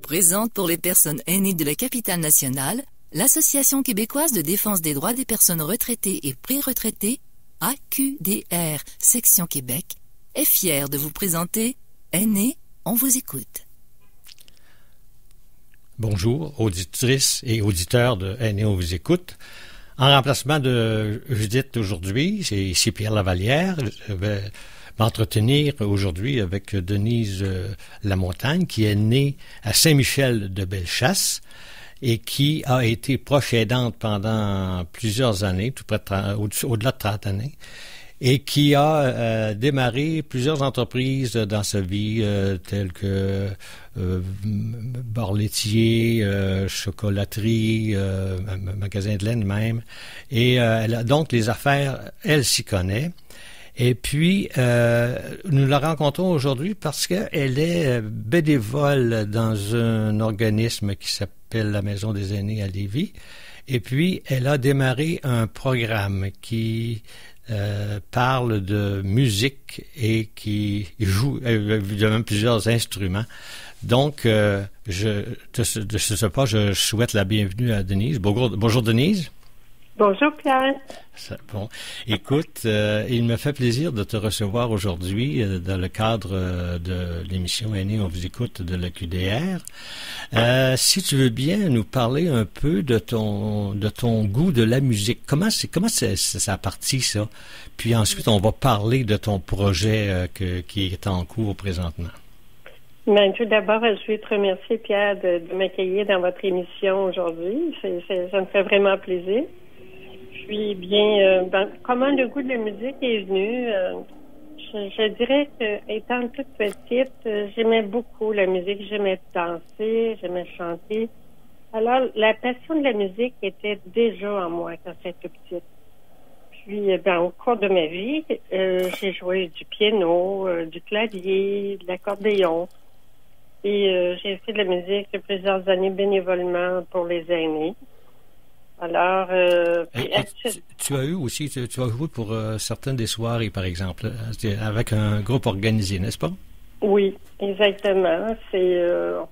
présente pour les personnes aînées de la capitale nationale, l'Association québécoise de défense des droits des personnes retraitées et pré-retraitées, AQDR, section Québec, est fière de vous présenter Aînés, on vous écoute. Bonjour, auditrices et auditeurs de Aînés, on vous écoute. En remplacement de Judith aujourd'hui, c'est ici Pierre Lavallière. Je vais m'entretenir aujourd'hui avec Denise Lamontagne, qui est née à Saint-Michel de Bellechasse et qui a été proche aidante pendant plusieurs années, tout près de au-delà de 30 années, et qui a démarré plusieurs entreprises dans sa vie, telles que bar laitier, chocolaterie, magasin de laine même. Et elle a donc les affaires, elle s'y connaît. Et puis, nous la rencontrons aujourd'hui parce qu'elle est bénévole dans un organisme qui s'appelle la Maison des aînés à Lévis. Et puis, elle a démarré un programme qui parle de musique et qui joue évidemment plusieurs instruments. Donc, de ce pas, je souhaite la bienvenue à Denise. Bonjour Denise. Bonjour Pierre. Bon, écoute, il me fait plaisir de te recevoir aujourd'hui dans le cadre de l'émission Aînés, on vous écoute de la QDR. Si tu veux bien nous parler un peu de ton goût de la musique, comment ça a parti ça? Puis ensuite, on va parler de ton projet qui est en cours présentement. Bien, tout d'abord, je veux te remercier Pierre de m'accueillir dans votre émission aujourd'hui. Ça me fait vraiment plaisir. Puis bien, comment le goût de la musique est venu, je dirais que étant toute petite, j'aimais beaucoup la musique, j'aimais danser, j'aimais chanter. Alors, la passion de la musique était déjà en moi quand j'étais petite. Puis, au cours de ma vie, j'ai joué du piano, du clavier, de l'accordéon. Et j'ai fait de la musique plusieurs années bénévolement pour les aînés. Alors, tu as eu aussi, tu as joué pour certaines des soirées, par exemple, avec un groupe organisé, n'est-ce pas? Oui, exactement.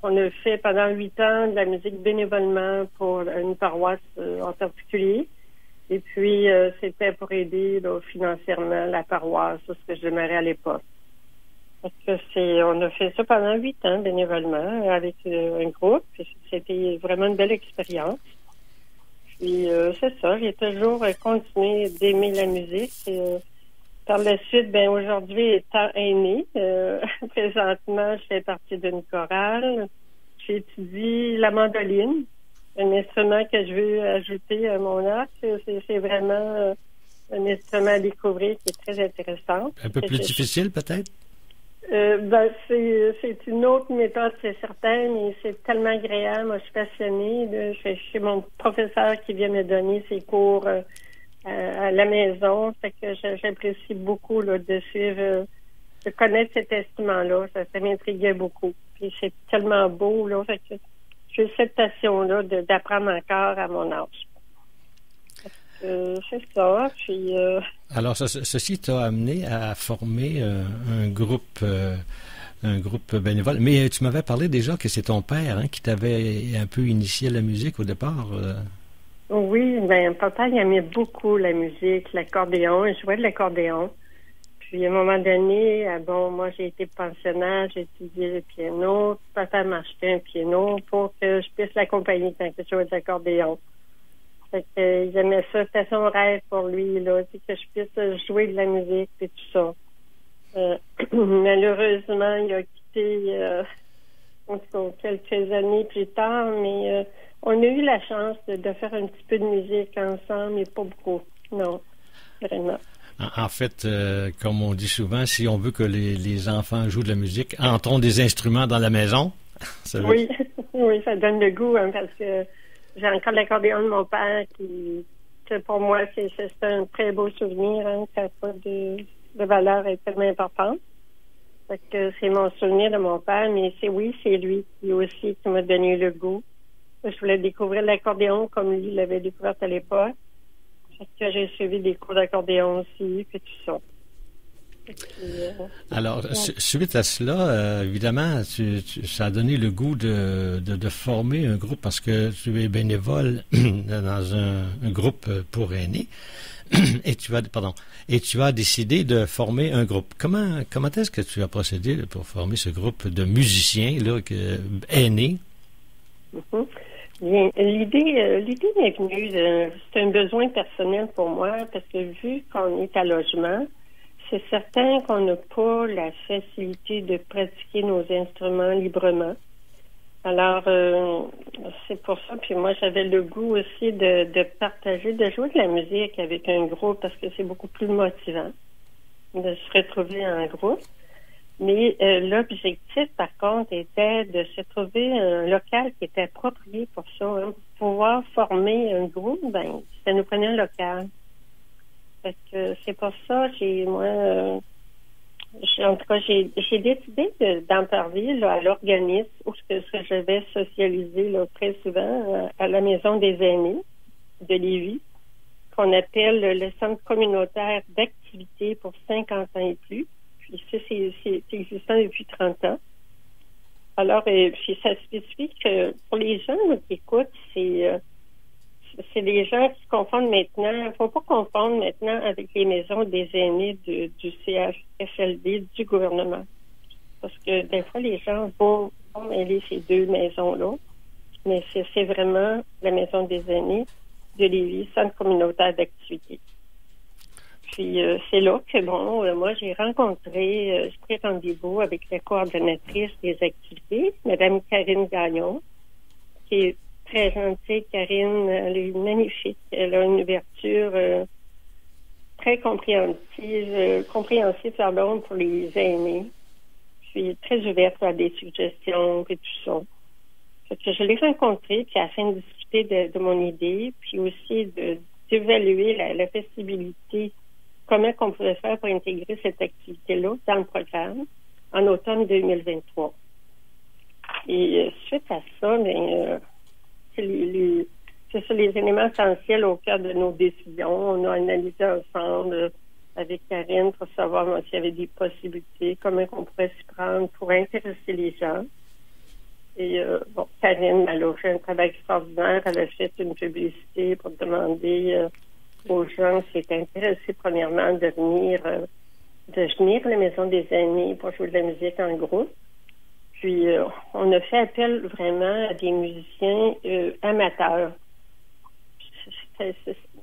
On a fait pendant 8 ans de la musique bénévolement pour une paroisse en particulier. Et puis, c'était pour aider financièrement la paroisse, ce que je démarrais à l'époque. Parce que on a fait ça pendant 8 ans bénévolement avec un groupe. C'était vraiment une belle expérience. Puis c'est ça, j'ai toujours continué d'aimer la musique. Par la suite, aujourd'hui, étant aînée, présentement, je fais partie d'une chorale. J'étudie la mandoline, un instrument que je veux ajouter à mon arc. C'est vraiment un instrument à découvrir qui est très intéressant. Un peu plus difficile, peut-être? C'est une autre méthode, c'est certain, mais c'est tellement agréable. Moi, je suis passionnée. J'ai mon professeur qui vient me donner ses cours à la maison. Fait que j'apprécie beaucoup de suivre, de connaître cet instrument-là. Ça m'intriguait beaucoup. Puis c'est tellement beau, là. Fait que j'ai cette passion-là d'apprendre encore à mon âge. C'est ça. Puis, alors, ceci t'a amené à former un groupe bénévole. Mais tu m'avais parlé déjà que c'est ton père qui t'avait un peu initié à la musique au départ. Oui, papa, il aimait beaucoup la musique, l'accordéon. Il jouait de l'accordéon. Puis, à un moment donné, moi, j'ai été pensionnaire, j'ai étudié le piano. Papa m'a acheté un piano pour que je puisse l'accompagner quand je jouais de l'accordéon. Fait que, il aimait ça, c'était son rêve pour lui, là, que je puisse jouer de la musique et tout ça. Malheureusement, il a quitté quelques années plus tard, mais on a eu la chance de faire un petit peu de musique ensemble, mais pas beaucoup. Non, vraiment. En fait, comme on dit souvent, si on veut que les enfants jouent de la musique, entrons des instruments dans la maison. Oui, oui, ça donne le goût, parce que j'ai encore l'accordéon de mon père que pour moi, c'est un très beau souvenir, ça n'a pas de valeur tellement importante. Fait que c'est mon souvenir de mon père, mais c'est lui qui m'a donné le goût. Je voulais découvrir l'accordéon comme lui l'avait découvert à l'époque. Fait que j'ai suivi des cours d'accordéon aussi, puis tout ça. Alors, suite à cela, évidemment, ça a donné le goût de former un groupe parce que tu es bénévole dans un groupe pour aînés et tu as décidé de former un groupe. Comment est-ce que tu as procédé pour former ce groupe de musiciens là, aînés? Mm-hmm. Bien, l'idée m'est venue, c'est un besoin personnel pour moi parce que vu qu'on est à logement, c'est certain qu'on n'a pas la facilité de pratiquer nos instruments librement. Alors, c'est pour ça. Puis moi, j'avais le goût aussi de partager, de jouer de la musique avec un groupe parce que c'est beaucoup plus motivant de se retrouver en groupe. Mais l'objectif, par contre, était de se trouver un local qui était approprié pour ça. Hein. Pour pouvoir former un groupe, ça nous prenait un local. Fait que c'est pour ça, j'ai décidé d'en parler là, à l'organisme où je vais socialiser là, très souvent à la Maison des aînés de Lévis, qu'on appelle le Centre communautaire d'activité pour 50 ans et plus. Puis ça, c'est existant depuis 30 ans. Alors, puis ça spécifie que pour les gens là, qui écoutent, c'est les gens qui se confondent maintenant. Il ne faut pas confondre maintenant avec les maisons des aînés du CHSLD, du gouvernement. Parce que des fois, les gens vont mêler ces deux maisons-là. Mais c'est vraiment la maison des aînés de Lévis, Centre communautaire d'activité. Puis c'est là que, moi, j'ai pris rendez-vous avec la coordonnatrice des activités, Mme Karine Gagnon, qui est très gentille. Karine, elle est magnifique. Elle a une ouverture très compréhensive pour les aînés. Puis très ouverte à des suggestions et tout ça. Fait que je l'ai rencontrée, puis afin de discuter de mon idée, puis aussi d'évaluer la possibilité, comment qu'on pouvait faire pour intégrer cette activité-là dans le programme en automne 2023. Et suite à ça, c'est ça les éléments essentiels au cœur de nos décisions. On a analysé ensemble avec Karine pour savoir s'il y avait des possibilités, comment on pourrait s'y prendre pour intéresser les gens. Et Karine, elle a fait un travail extraordinaire. Elle a fait une publicité pour demander aux gens qui étaient intéressés premièrement de venir à la Maison des aînés pour jouer de la musique en groupe. Puis, on a fait appel vraiment à des musiciens amateurs.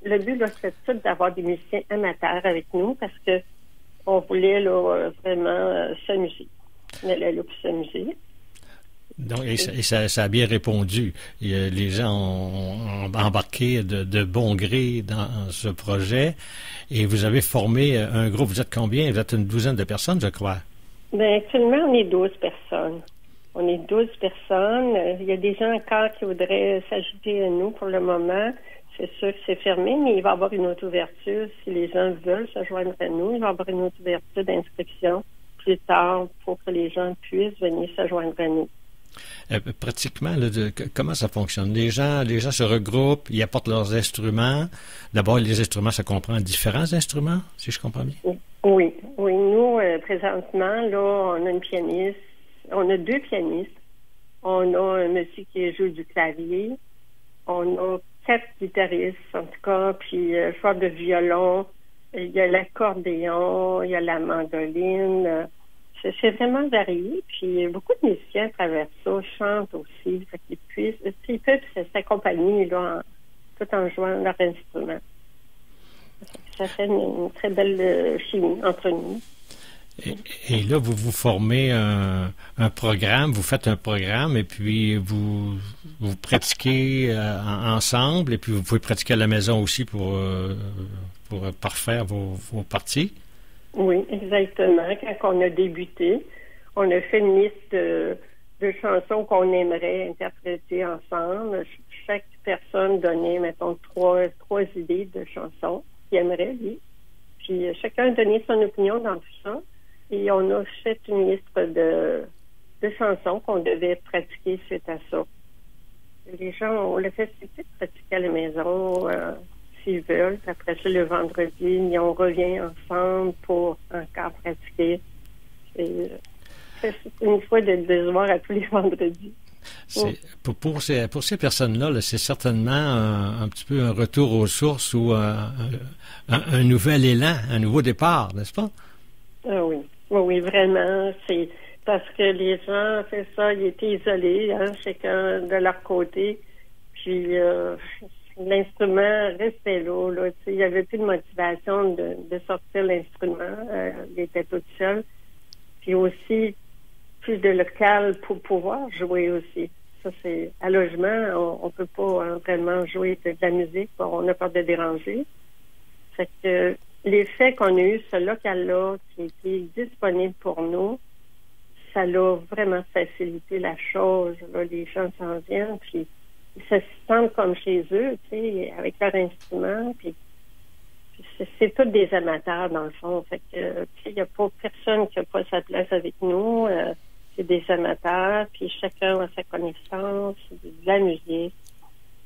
Le but, là, c'est tout d'avoir des musiciens amateurs avec nous parce que on voulait là, vraiment s'amuser. On allait là pour s'amuser. Donc, et ça a bien répondu. Les gens ont embarqué de bon gré dans ce projet et vous avez formé un groupe. Vous êtes combien? Vous êtes une douzaine de personnes, je crois. Bien, actuellement, on est 12 personnes. On est 12 personnes. Il y a des gens encore qui voudraient s'ajouter à nous pour le moment. C'est sûr que c'est fermé, mais il va y avoir une autre ouverture. Si les gens veulent se joindre à nous, il va y avoir une autre ouverture d'inscription plus tard pour que les gens puissent venir se joindre à nous. Pratiquement, là, comment ça fonctionne? Les gens se regroupent, ils apportent leurs instruments. D'abord, les instruments, ça comprend différents instruments, si je comprends bien? Oui. Nous, présentement, là, on a une pianiste. On a 2 pianistes. On a un monsieur qui joue du clavier. On a 4 guitaristes, en tout cas, puis joueur de violon. Il y a l'accordéon, il y a la mandoline. C'est vraiment varié. Puis beaucoup de musiciens à travers ça chantent aussi. Fait qu'ils peuvent s'accompagner là, tout en jouant leur instrument. Ça fait une très belle chimie entre nous. Et là, vous formez un programme, vous faites un programme et puis vous pratiquez ensemble et puis vous pouvez pratiquer à la maison aussi pour parfaire vos parties. Oui, exactement. Quand on a débuté, on a fait une liste de chansons qu'on aimerait interpréter ensemble. Chaque personne donnait, mettons, trois idées de chansons qu'il aimerait, lui. Puis chacun donnait son opinion dans tout ça. Et on a fait une liste de chansons qu'on devait pratiquer suite à ça. Les gens, on le fait de pratiquer à la maison. s'ils veulent. Puis après ça, le vendredi, on revient ensemble pour encore pratiquer. C'est une fois de se voir à tous les vendredis. Pour ces personnes-là, là, c'est certainement un petit peu un retour aux sources ou un nouvel élan, un nouveau départ, n'est-ce pas? Ah oui. Oui, vraiment. C'est parce que les gens, c'est ça, ils étaient isolés, chacun de leur côté. Puis l'instrument restait là. Il n'y avait plus de motivation de sortir l'instrument. Il était tout seul. Puis aussi, plus de local pour pouvoir jouer aussi. Ça, c'est à logement, on peut pas vraiment jouer de la musique. On a peur de déranger. Fait que l'effet qu'on a eu, ce local-là, qui était disponible pour nous, ça l'a vraiment facilité la chose. Là, les gens s'en viennent, puis ils se sentent comme chez eux, tu sais, avec leur instrument, puis c'est tous des amateurs, dans le fond. Fait que, tu sais, il n'y a pas personne qui n'a pas sa place avec nous. C'est des amateurs, puis chacun a sa connaissance, de la musique.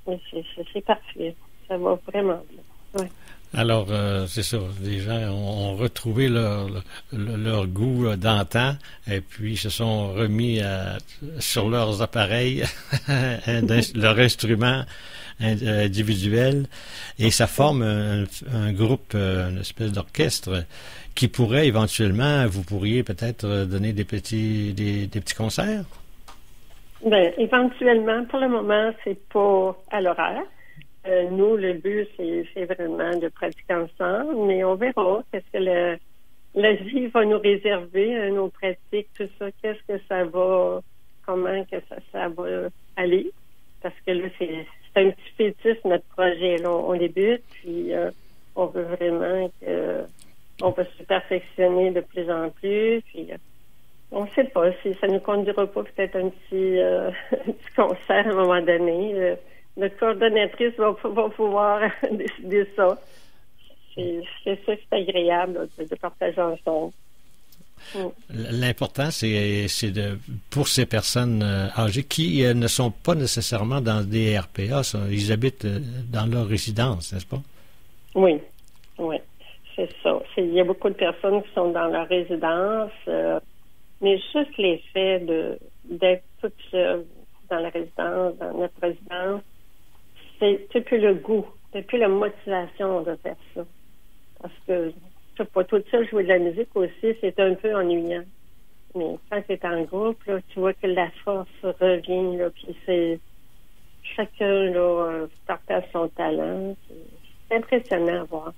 C'est parfait. Ça va vraiment bien. Ouais. Alors, c'est ça, les gens ont retrouvé leur goût d'antan et puis se sont remis sur leurs appareils, leur instrument individuel, et ça forme un groupe, une espèce d'orchestre qui pourrait éventuellement, vous pourriez peut-être donner des petits concerts? Bien, éventuellement, pour le moment, c'est pas à l'horaire. Nous, le but, c'est vraiment de pratiquer ensemble, mais on verra qu'est-ce que la vie va nous réserver, nos pratiques, tout ça, qu'est-ce que ça va, comment que ça va aller. Parce que là, c'est un petit fétiche, notre projet. Là, on débute, puis on veut vraiment on va se perfectionner de plus en plus, puis on ne sait pas si ça nous conduira pas peut-être un petit, un petit concert à un moment donné. Notre coordonnatrice va pouvoir décider ça. C'est ça qui est agréable là, de partager ensemble. L'important, c'est pour ces personnes âgées qui ne sont pas nécessairement dans des RPA, ils habitent dans leur résidence, n'est-ce pas? Oui, c'est ça. Il y a beaucoup de personnes qui sont dans leur résidence, mais juste l'effet d'être toute seule dans la résidence, dans notre résidence, c'est plus le goût, c'est plus la motivation de faire ça. Parce que, je sais pas, toute seule jouer de la musique aussi, c'est un peu ennuyant. Mais quand tu es en groupe, là, tu vois que la force revient, là, puis c'est chacun, là, partage son talent. C'est impressionnant à voir.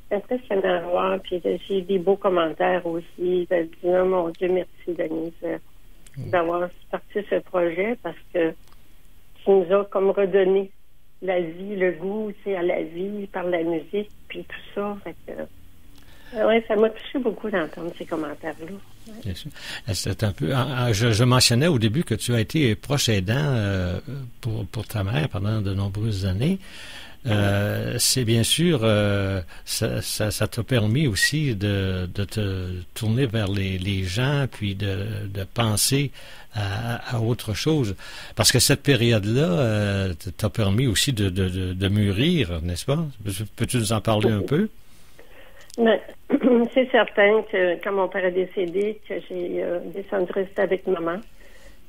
C'est impressionnant à voir, puis j'ai des beaux commentaires aussi. De dire, oh, mon Dieu, merci, Denise, d'avoir parti ce projet, parce que tu nous as comme redonné la vie, le goût, tu sais, à la vie, par la musique, puis tout ça. Fait que, ouais, ça m'a touché beaucoup d'entendre ces commentaires-là. Ouais. Bien sûr. C'est un peu. Je mentionnais au début que tu as été proche aidant pour ta mère pendant de nombreuses années. C'est bien sûr, ça t'a permis aussi de te tourner vers les gens, puis de penser à autre chose. Parce que cette période-là t'a permis aussi de mûrir, n'est-ce pas? Peux-tu nous en parler un peu? Mais, c'est certain que quand mon père est décédé, que j'ai descendu rester avec maman.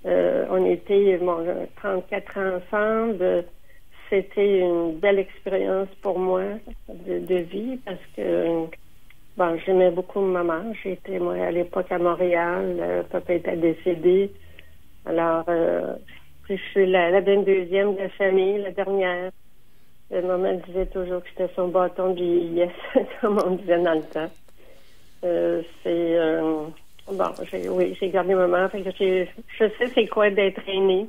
On était 34 ans ensemble. C'était une belle expérience pour moi de vie parce que j'aimais beaucoup maman. J'étais, moi, à l'époque à Montréal. Papa était décédé. Alors, je suis la 22e de la famille, la dernière. Maman disait toujours que j'étais son bâton de vieillesse, comme on disait dans le temps. J'ai gardé maman. Fait que je sais c'est quoi d'être aînée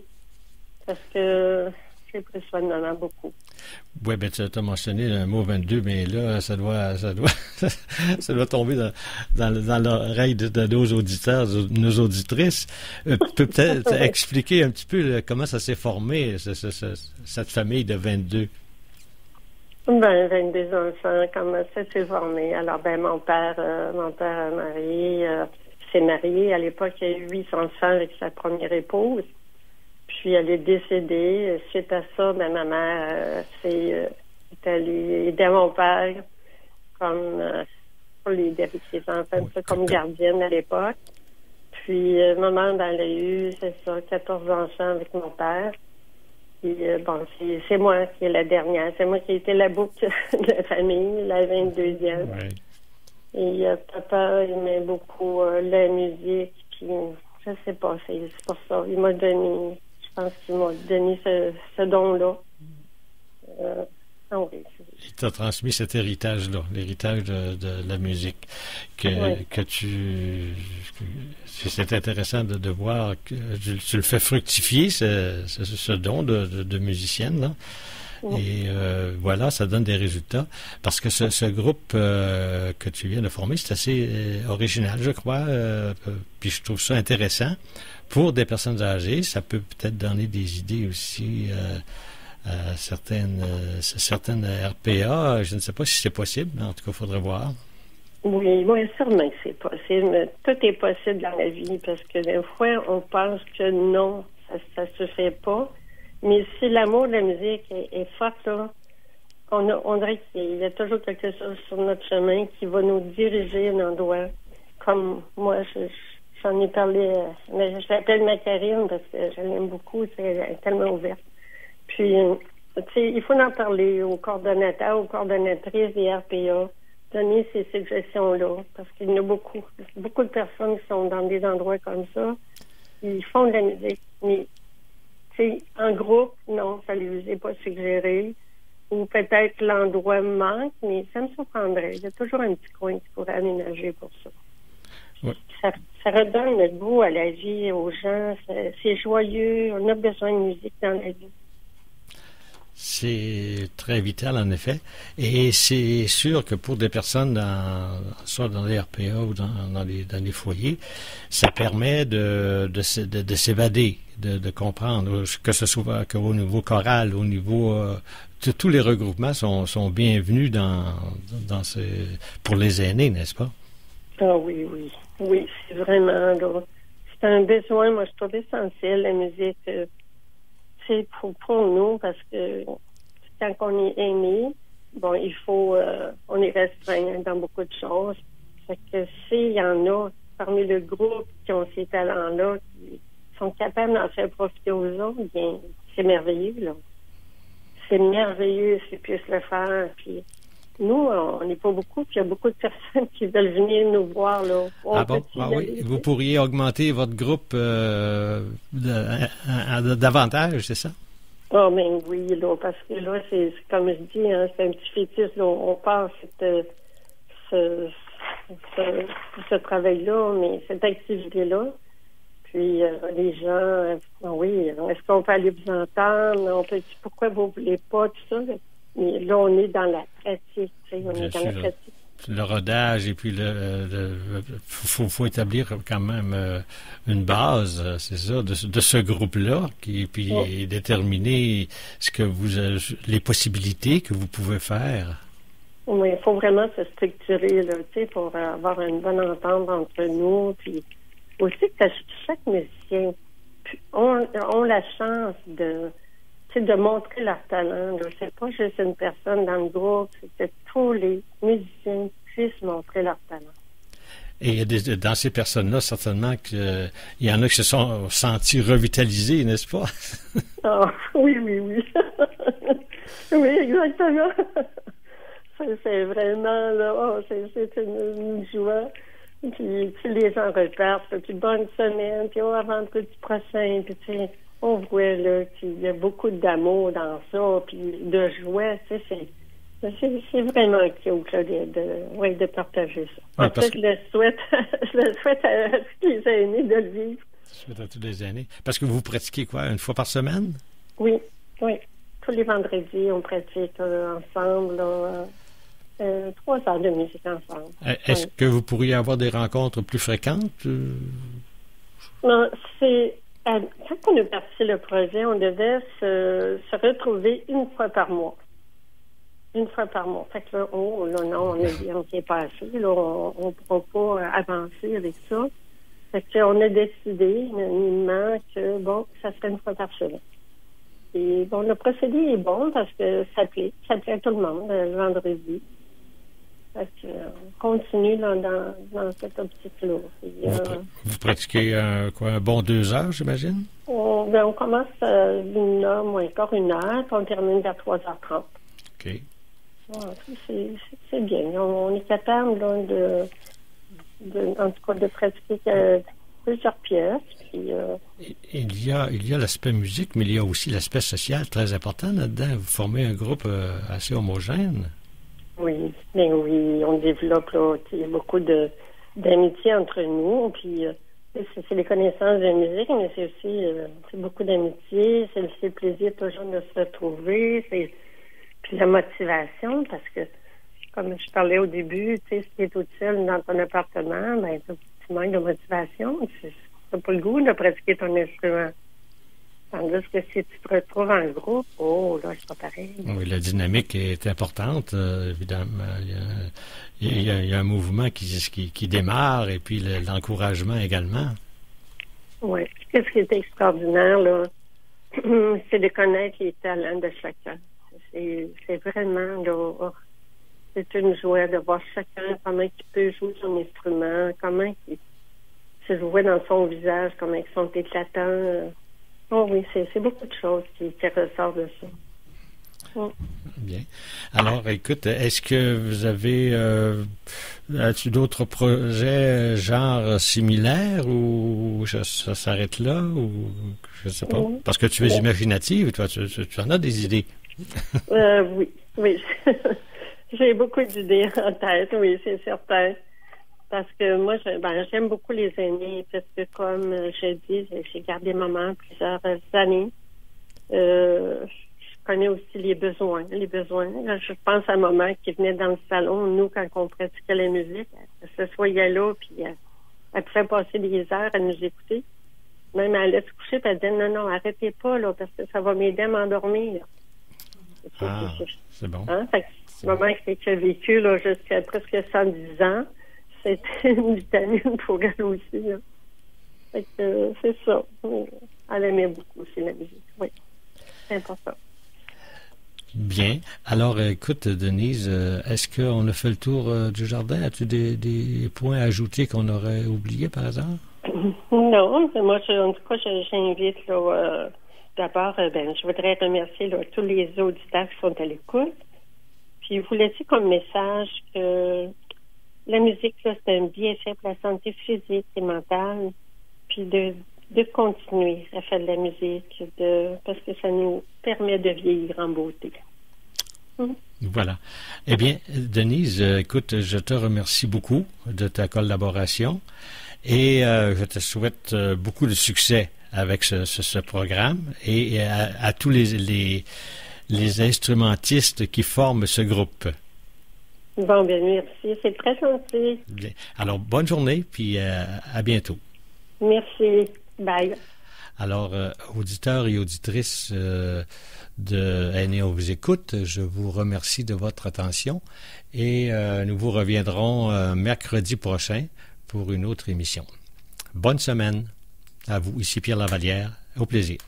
parce que j'ai pris soin de maman beaucoup. Oui, ben tu as mentionné le mot 22, mais là, ça doit tomber dans l'oreille de nos auditeurs, de nos auditrices. Peut-être expliquer un petit peu comment ça s'est formé, cette famille de 22. 22 enfants, comment ça s'est formé? Alors, mon père s'est marié. À l'époque, il a eu 8 enfants avec sa première épouse. Puis elle est décédée. Suite à ça, ma mère s'est J'étais allée aider mon père comme pour l'aider avec ses enfants, comme gardienne à l'époque. Puis, maman, elle a eu, c'est ça, 14 enfants avec mon père. Puis, bon, c'est moi qui est la dernière. C'est moi qui ai été la boucle de la famille, la 22e. Ouais. Et papa aimait beaucoup la musique. Puis, je sais pas, c'est pour ça. Il m'a donné, je pense qu'il m'a donné ce don-là. Oui. Il t'a transmis cet héritage-là, l'héritage de la musique, que c'est intéressant de voir que tu le fais fructifier, ce don de musicienne, là. Oui. Et voilà, ça donne des résultats. Parce que ce groupe que tu viens de former, c'est assez original, je crois. Puis je trouve ça intéressant. Pour des personnes âgées, ça peut peut-être donner des idées aussi certaines RPA. Je ne sais pas si c'est possible, mais en tout cas, il faudrait voir. Oui, sûrement que c'est possible. Tout est possible dans la vie parce que des fois, on pense que non, ça se fait pas. Mais si l'amour de la musique est fort, là, on dirait qu'il y a toujours quelque chose sur notre chemin qui va nous diriger à un endroit. Comme moi, j'en ai parlé, mais je l'appelle ma Karine parce que je l'aime beaucoup, elle est tellement ouverte. Puis, tu sais, il faut en parler aux coordonnateurs, aux coordonnatrices des RPA, donner ces suggestions-là, parce qu'il y en a beaucoup. Beaucoup de personnes qui sont dans des endroits comme ça, ils font de la musique, mais tu sais, en groupe, non, ça ne les est pas suggéré. Ou peut-être l'endroit manque, mais ça me surprendrait. Il y a toujours un petit coin qui pourrait aménager pour ça. Oui. Ça redonne le goût à la vie, aux gens. C'est joyeux. On a besoin de musique dans la vie. C'est très vital, en effet. Et c'est sûr que pour des personnes, soit dans les RPA ou dans les foyers, ça permet de s'évader, de comprendre, que ce soit qu'au niveau choral, au niveau... tous les regroupements sont bienvenus pour les aînés, n'est-ce pas? Ah oui, oui. Oui, c'est vraiment... Là, c'est un besoin, moi, je trouve essentiel, la musique... c'est pour nous, parce que quand on est aîné, bon, il faut, on est restreint dans beaucoup de choses. Fait que s'il y en a parmi le groupe qui ont ces talents-là, qui sont capables d'en faire profiter aux autres, bien, c'est merveilleux, là. C'est merveilleux s'ils puissent le faire. Puis nous, on n'est pas beaucoup, puis il y a beaucoup de personnes qui veulent venir nous voir, là. Oui. Vous pourriez augmenter votre groupe davantage, c'est ça? Ah, ben oui, là, parce que là, c'est comme je dis, hein, c'est un petit fétiche, là, on passe ce travail-là, mais cette activité-là. Puis les gens, oui, est-ce qu'on peut aller vous entendre? On peut dire pourquoi vous ne voulez pas, tout ça. Mais là, on est dans la pratique, tu sais, on est dans la pratique. Le rodage et puis faut établir quand même une base, c'est ça, de ce groupe-là, puis déterminer les possibilités que vous pouvez faire. Oui, il faut vraiment se structurer, là, tu sais, pour avoir une bonne entente entre nous, puis aussi que chaque musicien ont la chance de montrer leur talent. Là. C'est pas juste une personne dans le groupe, c'est que tous les musiciens puissent montrer leur talent. Et il y a dans ces personnes-là, certainement qu'il y en a qui se sont sentis revitalisés, n'est-ce pas? Ah, oui. Oui, exactement. C'est vraiment, là, c'est une joie. Puis les gens repartent, puis bonne semaine, puis à vendredi prochain, puis tu sais, on voit là qu'il y a beaucoup d'amour dans ça, puis de joie, tu sais, c'est vraiment cute là, de partager ça. En fait, je le souhaite à tous les aînés de le vivre. Je souhaite à tous les aînés. Parce que vous pratiquez quoi, une fois par semaine? Oui. Tous les vendredis, on pratique ensemble, là. 3 heures de musique ensemble. Est-ce que vous pourriez avoir des rencontres plus fréquentes? Non, quand on a parti le projet, on devait se retrouver une fois par mois. Fait que là, non, on s'est passé. Là, on ne pourra pas avancer avec ça. Fait que on a décidé unanimement que, bon, ça serait une fois par semaine. Et bon, le procédé est bon parce que ça plaît à tout le monde le vendredi. Fait que, on continue dans cette optique-là. Vous pratiquez un bon 2 heures, j'imagine? On commence à 1h, moins encore 1h, puis on termine vers 3h30. OK. Ouais, c'est bien. On est capable là, en tout cas, de pratiquer plusieurs pièces. Puis, il y a l'aspect musique, mais il y a aussi l'aspect social très important là-dedans. Vous formez un groupe assez homogène. Oui, bien oui, on développe là, beaucoup d'amitié entre nous. Puis c'est les connaissances de musique, mais c'est aussi beaucoup d'amitié. C'est le plaisir toujours de se retrouver. Puis la motivation, parce que comme je parlais au début, tu sais, si tu es toute seule dans ton appartement, ben tu manques de motivation. Tu n'as pas le goût de pratiquer ton instrument. Tandis que si tu te retrouves en groupe, là, c'est pas pareil. Oui, la dynamique est importante, évidemment. Il y a un mouvement qui démarre et puis l'encouragement également. Oui. Ce qui est extraordinaire, là, c'est de connaître les talents de chacun. C'est vraiment, là, c'est une joie de voir chacun, comment il peut jouer son instrument, comment il se voit dans son visage, comment ils sont éclatants. Oh oui, c'est beaucoup de choses qui ressortent de ça. Bien. Alors, écoute, est-ce que vous avez as-tu d'autres projets genre similaires ou ça s'arrête là ou je sais pas? Parce que tu es imaginative, toi, tu en as des idées. Oui. J'ai beaucoup d'idées en tête, oui, c'est certain. Parce que moi, j'aime beaucoup les aînés, parce que comme je dis, j'ai gardé maman plusieurs années. Je connais aussi les besoins. Là, je pense à maman qui venait dans le salon, nous, quand on pratiquait la musique, elle s'assoyait là, puis elle pouvait passer des heures à nous écouter. Même elle allait se coucher, puis elle disait, non, arrêtez pas, là, parce que ça va m'aider à m'endormir. C'est bon. Hein? Fait que maman qui a vécu là, jusqu'à presque 110 ans, c'était une vitamine pour elle aussi. Là. Fait que c'est ça. Elle aimait beaucoup aussi la musique. Oui, c'est important. Bien. Alors, écoute, Denise, est-ce qu'on a fait le tour du jardin? As-tu des points à ajouter qu'on aurait oubliés par hasard? Non, moi, en tout cas, j'invite là, d'abord, je voudrais remercier là, tous les auditeurs qui sont à l'écoute. Puis vous laisser comme message que la musique, là, c'est un bienfait pour la santé physique et mentale. Puis de continuer à faire de la musique, parce que ça nous permet de vieillir en beauté. Voilà. Eh bien, Denise, écoute, je te remercie beaucoup de ta collaboration et je te souhaite beaucoup de succès avec ce programme et à tous les instrumentistes qui forment ce groupe. Bon, bien, merci. C'est très gentil. Bien. Alors, bonne journée, puis à bientôt. Merci. Bye. Alors, auditeurs et auditrices de Aînés, on vous écoute. Je vous remercie de votre attention et nous vous reviendrons mercredi prochain pour une autre émission. Bonne semaine à vous. Ici Pierre Lavallière. Au plaisir.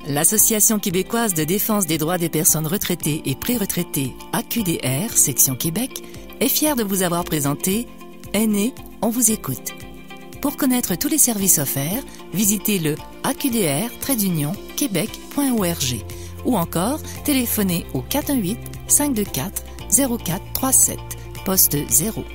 L'Association québécoise de défense des droits des personnes retraitées et pré-retraitées, AQDR, section Québec, est fière de vous avoir présenté Aînés, on vous écoute. Pour connaître tous les services offerts, visitez le aqdr-québec.org ou encore téléphonez au 418-524-0437, poste 0.